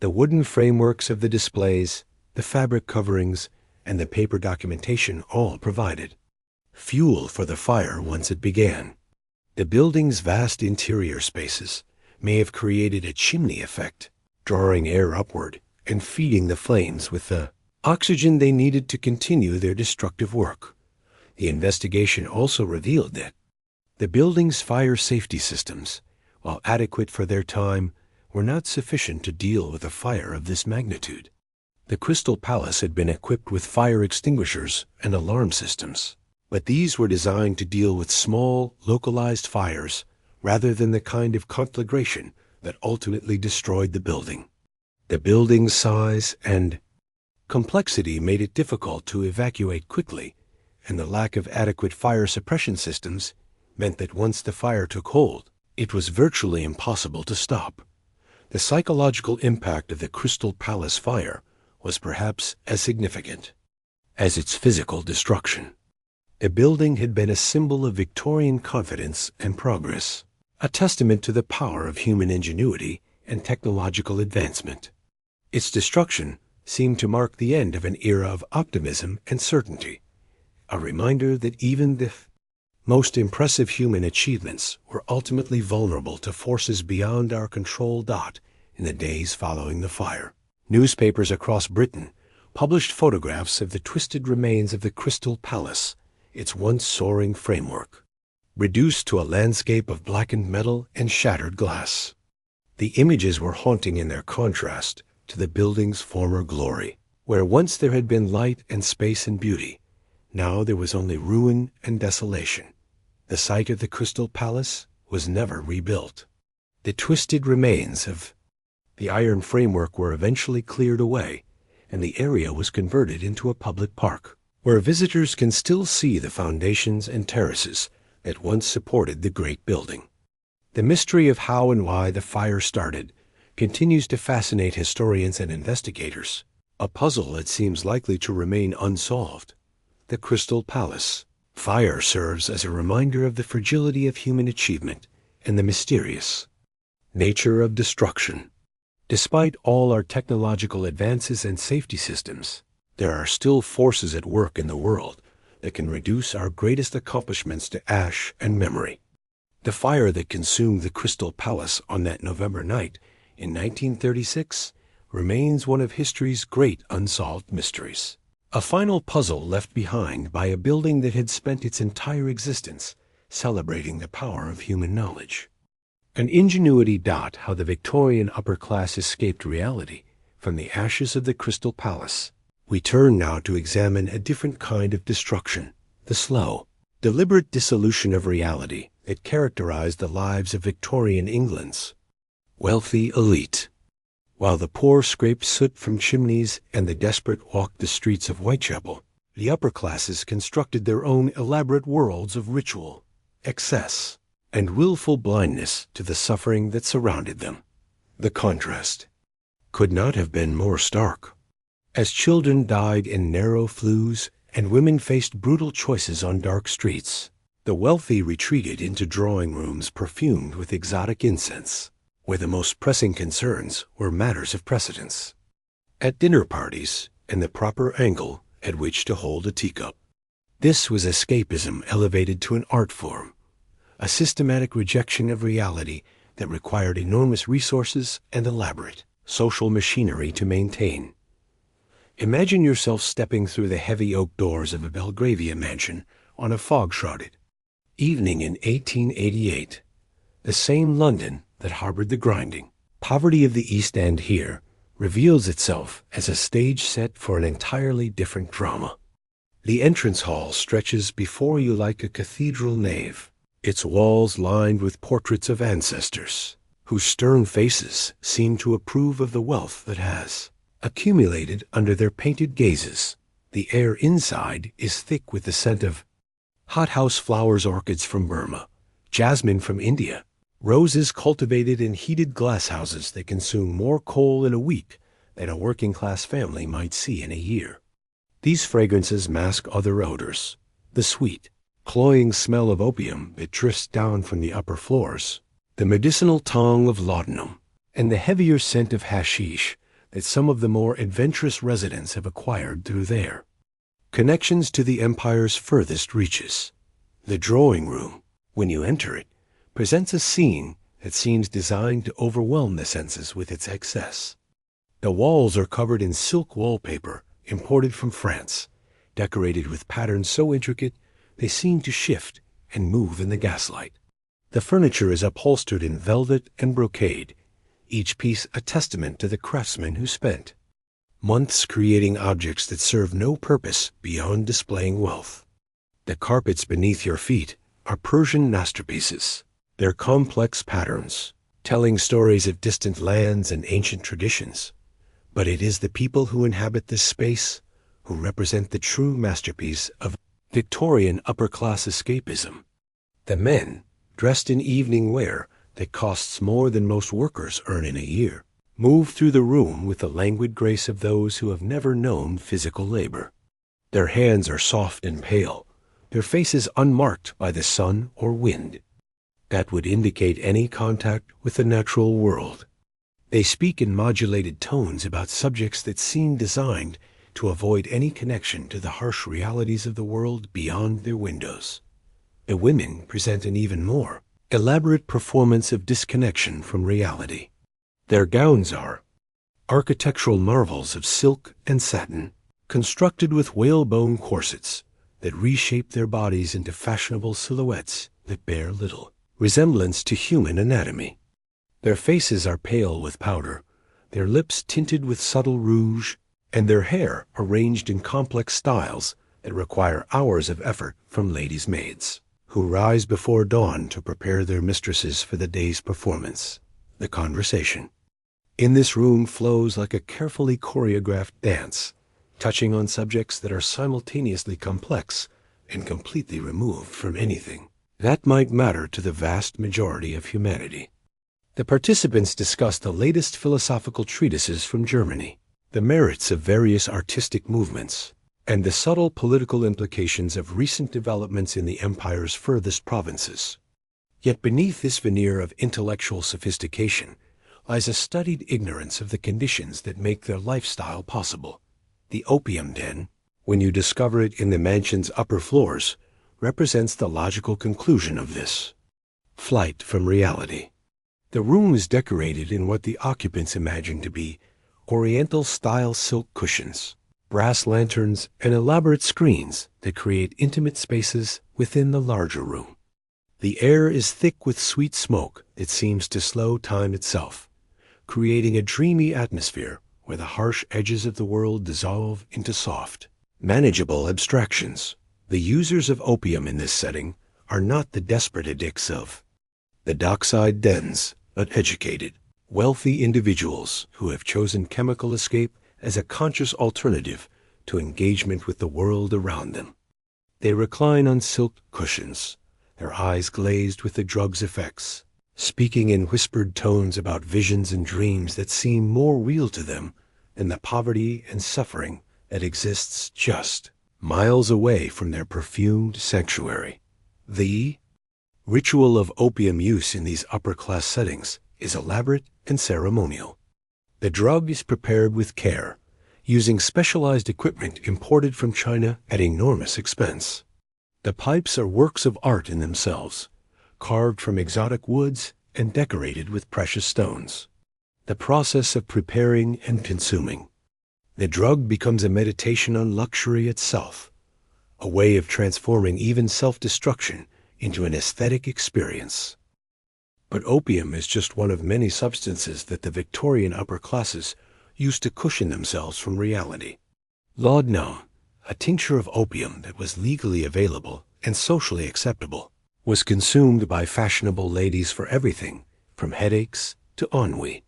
A: The wooden frameworks of the displays, the fabric coverings, and the paper documentation all provided fuel for the fire once it began. The building's vast interior spaces may have created a chimney effect, drawing air upward and feeding the flames with the oxygen they needed to continue their destructive work. The investigation also revealed that the building's fire safety systems, while adequate for their time, were not sufficient to deal with a fire of this magnitude. The Crystal Palace had been equipped with fire extinguishers and alarm systems, but these were designed to deal with small, localized fires rather than the kind of conflagration that ultimately destroyed the building. The building's size and complexity made it difficult to evacuate quickly, and the lack of adequate fire suppression systems meant that once the fire took hold, it was virtually impossible to stop. The psychological impact of the Crystal Palace fire was perhaps as significant as its physical destruction. The building had been a symbol of Victorian confidence and progress, a testament to the power of human ingenuity and technological advancement. Its destruction seemed to mark the end of an era of optimism and certainty, a reminder that even the most impressive human achievements were ultimately vulnerable to forces beyond our control. In the days following the fire, newspapers across Britain published photographs of the twisted remains of the Crystal Palace, its once soaring framework, reduced to a landscape of blackened metal and shattered glass. The images were haunting in their contrast to the building's former glory. Where once there had been light and space and beauty, now there was only ruin and desolation. The site of the Crystal Palace was never rebuilt. The twisted remains of the iron framework were eventually cleared away, and the area was converted into a public park, where visitors can still see the foundations and terraces that once supported the great building. The mystery of how and why the fire started continues to fascinate historians and investigators, a puzzle that seems likely to remain unsolved. the Crystal Palace. Fire serves as a reminder of the fragility of human achievement and the mysterious nature of destruction. Despite all our technological advances and safety systems, there are still forces at work in the world that can reduce our greatest accomplishments to ash and memory. The fire that consumed the Crystal Palace on that November night in 1936 remains one of history's great unsolved mysteries. A final puzzle left behind by a building that had spent its entire existence celebrating the power of human knowledge. An ingenuity dot how the Victorian upper class escaped reality from the ashes of the Crystal Palace. We turn now to examine a different kind of destruction, the slow, deliberate dissolution of reality that characterized the lives of Victorian England's wealthy elite. While the poor scraped soot from chimneys and the desperate walked the streets of Whitechapel, the upper classes constructed their own elaborate worlds of ritual, excess, and willful blindness to the suffering that surrounded them. The contrast could not have been more stark. As children died in narrow flues and women faced brutal choices on dark streets, the wealthy retreated into drawing rooms perfumed with exotic incense, where the most pressing concerns were matters of precedence. At dinner parties, and the proper angle at which to hold a teacup. This was escapism elevated to an art form, a systematic rejection of reality that required enormous resources and elaborate social machinery to maintain. Imagine yourself stepping through the heavy oak doors of a Belgravia mansion on a fog-shrouded evening in 1888, the same London that harbored the grinding poverty of the East End here reveals itself as a stage set for an entirely different drama. The entrance hall stretches before you like a cathedral nave, its walls lined with portraits of ancestors, whose stern faces seem to approve of the wealth that has accumulated under their painted gazes. The air inside is thick with the scent of hothouse flowers, orchids from Burma, jasmine from India, roses cultivated in heated glasshouses that consume more coal in a week than a working-class family might see in a year. These fragrances mask other odors, the sweet, cloying smell of opium that drifts down from the upper floors, the medicinal tongue of laudanum, and the heavier scent of hashish that some of the more adventurous residents have acquired through their connections to the empire's furthest reaches. The drawing room, when you enter it, presents a scene that seems designed to overwhelm the senses with its excess. The walls are covered in silk wallpaper imported from France, decorated with patterns so intricate they seem to shift and move in the gaslight. The furniture is upholstered in velvet and brocade, each piece a testament to the craftsman who spent months creating objects that serve no purpose beyond displaying wealth. The carpets beneath your feet are Persian masterpieces, their complex patterns, telling stories of distant lands and ancient traditions. But it is the people who inhabit this space who represent the true masterpiece of Victorian upper-class escapism. The men, dressed in evening wear that costs more than most workers earn in a year, move through the room with the languid grace of those who have never known physical labor. Their hands are soft and pale, their faces unmarked by the sun or wind that would indicate any contact with the natural world. They speak in modulated tones about subjects that seem designed to avoid any connection to the harsh realities of the world beyond their windows. The women present an even more elaborate performance of disconnection from reality. Their gowns are architectural marvels of silk and satin, constructed with whalebone corsets that reshape their bodies into fashionable silhouettes that bear little resemblance to human anatomy. Their faces are pale with powder, their lips tinted with subtle rouge, and their hair arranged in complex styles that require hours of effort from ladies' maids, who rise before dawn to prepare their mistresses for the day's performance. The conversation in this room flows like a carefully choreographed dance, touching on subjects that are simultaneously complex and completely removed from anything that might matter to the vast majority of humanity. The participants discuss the latest philosophical treatises from Germany, the merits of various artistic movements, and the subtle political implications of recent developments in the empire's furthest provinces. Yet beneath this veneer of intellectual sophistication lies a studied ignorance of the conditions that make their lifestyle possible. The opium den, when you discover it in the mansion's upper floors, represents the logical conclusion of this flight from reality. The room is decorated in what the occupants imagine to be Oriental-style silk cushions, brass lanterns, and elaborate screens that create intimate spaces within the larger room. The air is thick with sweet smoke that seems to slow time itself, creating a dreamy atmosphere where the harsh edges of the world dissolve into soft, manageable abstractions. The users of opium in this setting are not the desperate addicts of the dockside dens, but educated, wealthy individuals who have chosen chemical escape as a conscious alternative to engagement with the world around them. They recline on silk cushions, their eyes glazed with the drug's effects, speaking in whispered tones about visions and dreams that seem more real to them than the poverty and suffering that exists just miles away from their perfumed sanctuary. The ritual of opium use in these upper-class settings is elaborate and ceremonial. The drug is prepared with care, using specialized equipment imported from China at enormous expense. The pipes are works of art in themselves, carved from exotic woods and decorated with precious stones. The process of preparing and consuming the drug becomes a meditation on luxury itself, a way of transforming even self-destruction into an aesthetic experience. But opium is just one of many substances that the Victorian upper classes used to cushion themselves from reality. Laudanum, a tincture of opium that was legally available and socially acceptable, was consumed by fashionable ladies for everything from headaches to ennui.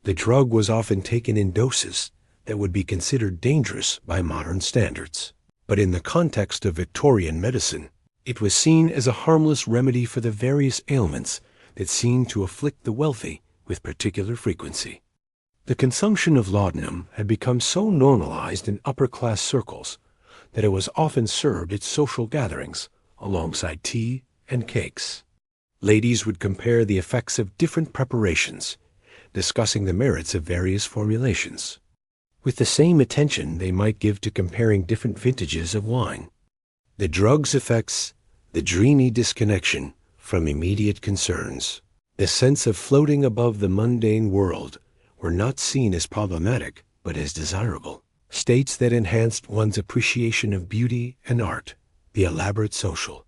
A: The drug was often taken in doses that would be considered dangerous by modern standards. But in the context of Victorian medicine, it was seen as a harmless remedy for the various ailments that seemed to afflict the wealthy with particular frequency. The consumption of laudanum had become so normalized in upper-class circles that it was often served at social gatherings alongside tea and cakes. Ladies would compare the effects of different preparations, discussing the merits of various formulations, with the same attention they might give to comparing different vintages of wine. The drug's effects, the dreamy disconnection from immediate concerns, the sense of floating above the mundane world were not seen as problematic but as desirable, states that enhanced one's appreciation of beauty and art. The elaborate social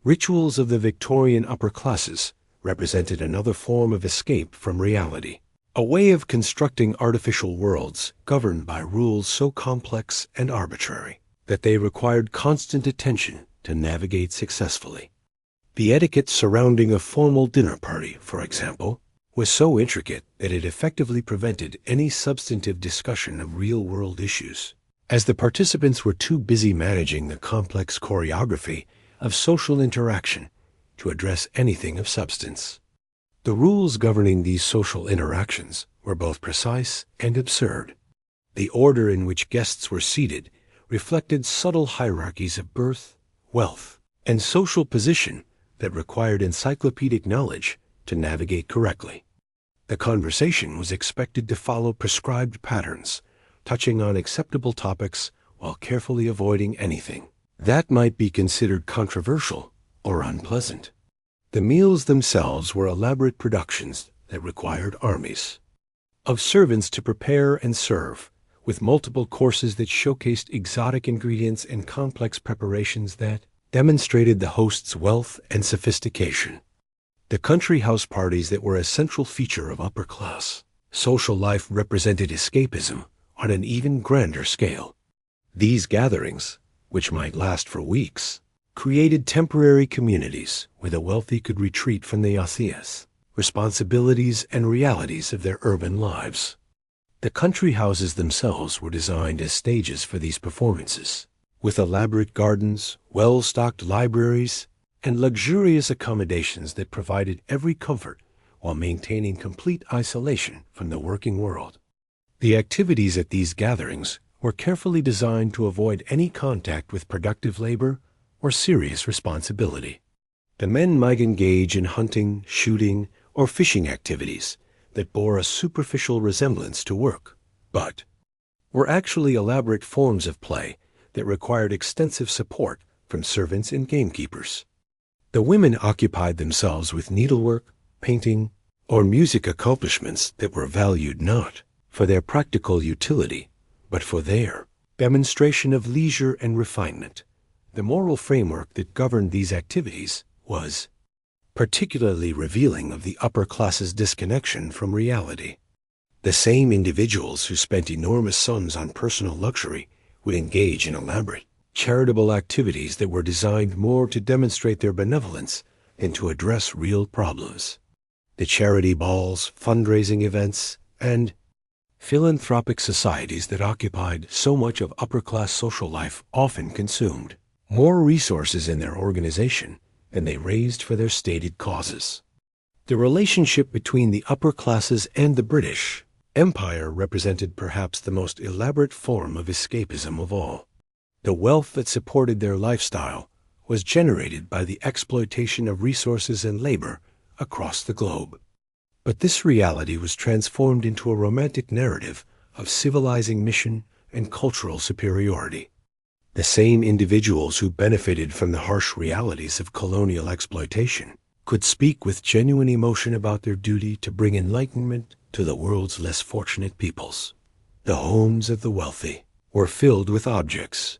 A: rituals of the Victorian upper classes represented another form of escape from reality, a way of constructing artificial worlds governed by rules so complex and arbitrary that they required constant attention to navigate successfully. The etiquette surrounding a formal dinner party, for example, was so intricate that it effectively prevented any substantive discussion of real-world issues, as the participants were too busy managing the complex choreography of social interaction to address anything of substance. The rules governing these social interactions were both precise and absurd. The order in which guests were seated reflected subtle hierarchies of birth, wealth, and social position that required encyclopedic knowledge to navigate correctly. The conversation was expected to follow prescribed patterns, touching on acceptable topics while carefully avoiding anything that might be considered controversial or unpleasant. The meals themselves were elaborate productions that required armies of servants to prepare and serve, with multiple courses that showcased exotic ingredients and complex preparations that demonstrated the host's wealth and sophistication. The country house parties that were a central feature of upper-class social life represented escapism on an even grander scale. These gatherings, which might last for weeks, created temporary communities where the wealthy could retreat from the obvious responsibilities and realities of their urban lives. The country houses themselves were designed as stages for these performances, with elaborate gardens, well-stocked libraries, and luxurious accommodations that provided every comfort while maintaining complete isolation from the working world. The activities at these gatherings were carefully designed to avoid any contact with productive labor or serious responsibility. The men might engage in hunting, shooting, or fishing activities that bore a superficial resemblance to work, but were actually elaborate forms of play that required extensive support from servants and gamekeepers. The women occupied themselves with needlework, painting, or music accomplishments that were valued not for their practical utility, but for their demonstration of leisure and refinement. The moral framework that governed these activities was particularly revealing of the upper class's disconnection from reality. The same individuals who spent enormous sums on personal luxury would engage in elaborate, charitable activities that were designed more to demonstrate their benevolence than to address real problems. The charity balls, fundraising events, and philanthropic societies that occupied so much of upper-class social life often consumed more resources in their organization than they raised for their stated causes. The relationship between the upper classes and the British Empire represented perhaps the most elaborate form of escapism of all. The wealth that supported their lifestyle was generated by the exploitation of resources and labor across the globe. But this reality was transformed into a romantic narrative of civilizing mission and cultural superiority. The same individuals who benefited from the harsh realities of colonial exploitation could speak with genuine emotion about their duty to bring enlightenment to the world's less fortunate peoples. The homes of the wealthy were filled with objects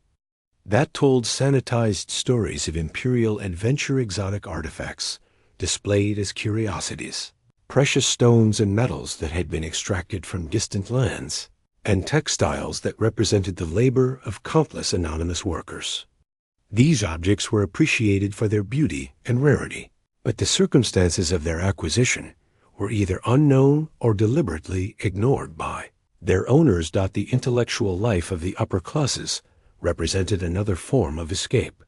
A: that told sanitized stories of imperial adventure, exotic artifacts displayed as curiosities, precious stones and metals that had been extracted from distant lands, and textiles that represented the labor of countless anonymous workers. These objects were appreciated for their beauty and rarity, but the circumstances of their acquisition were either unknown or deliberately ignored by their owners. The intellectual life of the upper classes represented another form of escape,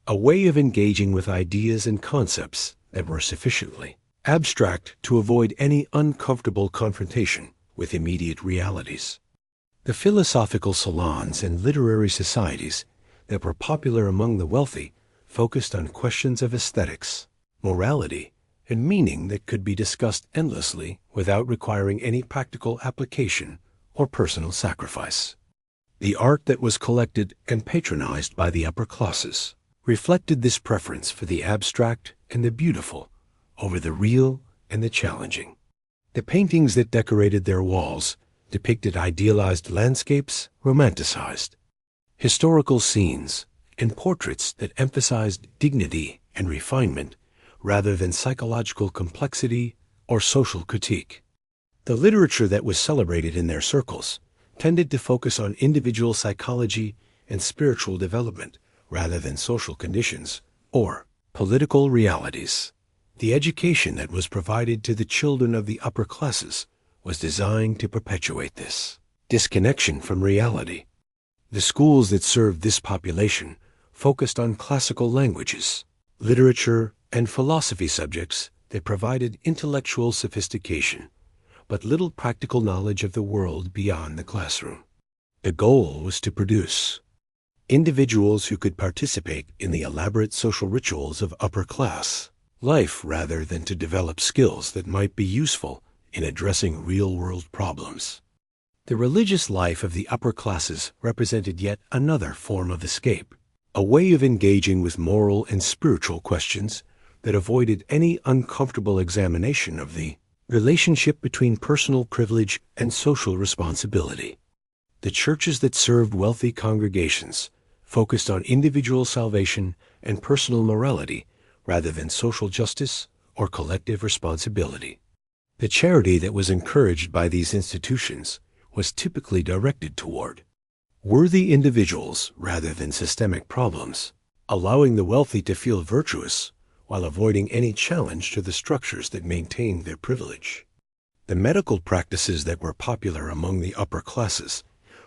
A: a way of engaging with ideas and concepts that were sufficiently abstract to avoid any uncomfortable confrontation with immediate realities. The philosophical salons and literary societies that were popular among the wealthy focused on questions of aesthetics, morality, and meaning that could be discussed endlessly without requiring any practical application or personal sacrifice. The art that was collected and patronized by the upper classes reflected this preference for the abstract and the beautiful over the real and the challenging. The paintings that decorated their walls depicted idealized landscapes, romanticized historical scenes, and portraits that emphasized dignity and refinement rather than psychological complexity or social critique. The literature that was celebrated in their circles tended to focus on individual psychology and spiritual development rather than social conditions or political realities. The education that was provided to the children of the upper classes was designed to perpetuate this disconnection from reality. The schools that served this population focused on classical languages, literature, and philosophy subjects that provided intellectual sophistication, but little practical knowledge of the world beyond the classroom. The goal was to produce individuals who could participate in the elaborate social rituals of upper class life rather than to develop skills that might be useful in addressing real-world problems. The religious life of the upper classes represented yet another form of escape, a way of engaging with moral and spiritual questions that avoided any uncomfortable examination of the relationship between personal privilege and social responsibility. The churches that served wealthy congregations focused on individual salvation and personal morality rather than social justice or collective responsibility. The charity that was encouraged by these institutions was typically directed toward worthy individuals rather than systemic problems, allowing the wealthy to feel virtuous while avoiding any challenge to the structures that maintained their privilege. The medical practices that were popular among the upper classes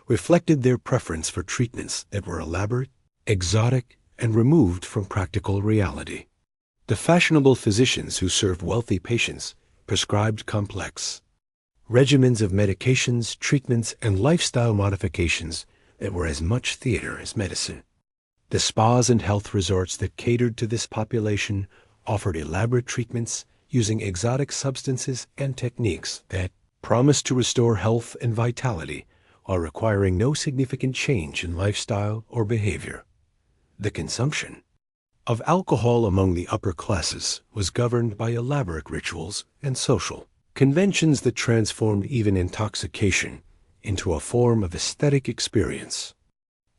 A: reflected their preference for treatments that were elaborate, exotic, and removed from practical reality. The fashionable physicians who served wealthy patients prescribed complex regimens of medications, treatments, and lifestyle modifications that were as much theater as medicine. The spas and health resorts that catered to this population offered elaborate treatments using exotic substances and techniques that promised to restore health and vitality while requiring no significant change in lifestyle or behavior. The consumption of alcohol among the upper classes was governed by elaborate rituals and social conventions that transformed even intoxication into a form of aesthetic experience.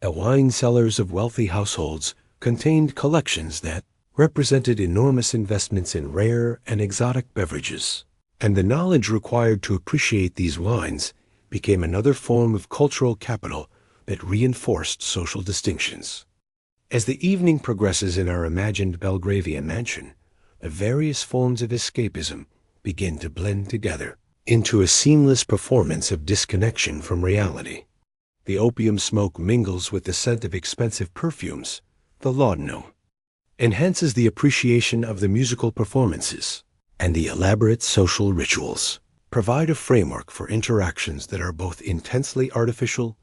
A: The wine cellars of wealthy households contained collections that represented enormous investments in rare and exotic beverages, and the knowledge required to appreciate these wines became another form of cultural capital that reinforced social distinctions. As the evening progresses in our imagined Belgravian mansion, the various forms of escapism begin to blend together into a seamless performance of disconnection from reality. The opium smoke mingles with the scent of expensive perfumes, the laudanum, enhances the appreciation of the musical performances, and the elaborate social rituals provide a framework for interactions that are both intensely artificial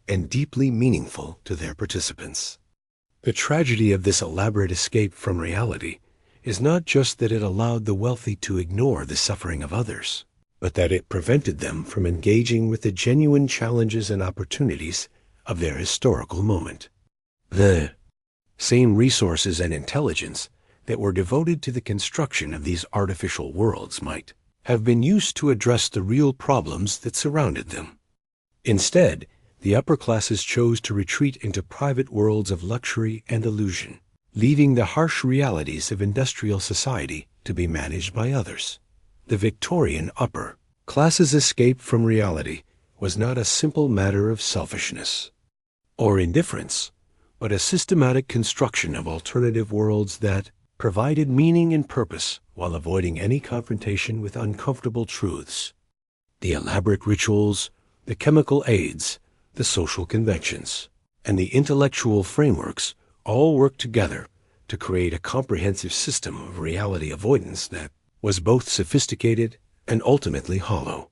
A: and deeply meaningful to their participants. The tragedy of this elaborate escape from reality is not just that it allowed the wealthy to ignore the suffering of others, but that it prevented them from engaging with the genuine challenges and opportunities of their historical moment. The same resources and intelligence that were devoted to the construction of these artificial worlds might have been used to address the real problems that surrounded them. Instead, the upper classes chose to retreat into private worlds of luxury and illusion, leaving the harsh realities of industrial society to be managed by others. The Victorian upper class's escape from reality was not a simple matter of selfishness or indifference, but a systematic construction of alternative worlds that provided meaning and purpose while avoiding any confrontation with uncomfortable truths. The elaborate rituals, the chemical aids, the social conventions, and the intellectual frameworks all worked together to create a comprehensive system of reality avoidance that was both sophisticated and ultimately hollow.